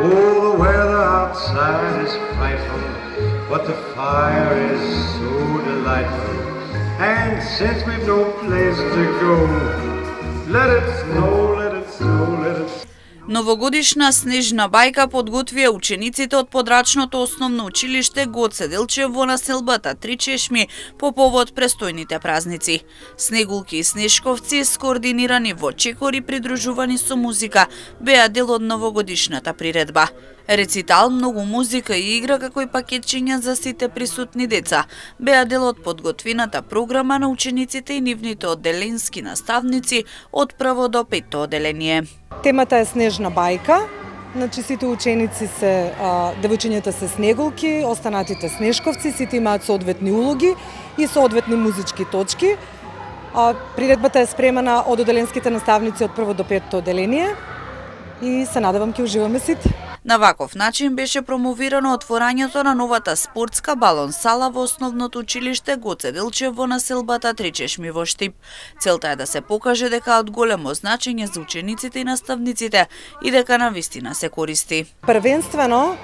Oh, the weather outside is frightful, but the fire is so delightful. And since we've no place to go, let it snow, let it snow, let it snow. Новогодишна снежна бајка подготвија учениците од подрачното основно училиште Гоце Делчев во населбата Три Чешми по повод престојните празници. Снегулки и снешковци, скоординирани во чекори придружувани со музика, беа дел од новогодишната приредба. Рецитал, многу музика и игра, како и пакетчиња за сите присутни деца, беа дел од подготвената програма на учениците и нивните одделенски наставници од прво до петто одделение. Темата е снежна бајка. Значи сите ученици се девојчињата се снегулки, останатите снешковци, сите имаат соодветни улоги и соодветни музички точки. Приредбата е спремана од одделенските наставници од прво до петто одделение и се надевам ќе уживаме сите. На ваков начин беше промовирано отворањето на новата спортска балон сала во основното училиште Гоце Делчев во населбата Три Чешми во Штип. Целта е да се покаже дека од големо значење за учениците и наставниците и дека навистина се користи. Првенствено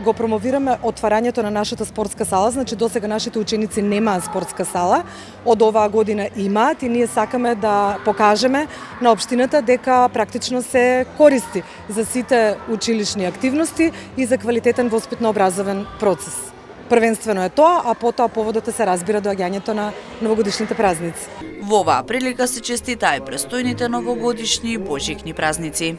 го промовираме отварањето на нашата спортска сала, значи досега нашите ученици немаат спортска сала, од оваа година имаат и ние сакаме да покажеме на општината дека практично се користи за сите училишни активности и за квалитетен воспитно-образовен процес. Првенствено е тоа, а потоа поводот се разбира доаѓањето на новогодишните празници. Во оваа прилика се честитаа и престојните новогодишни и божикни празници.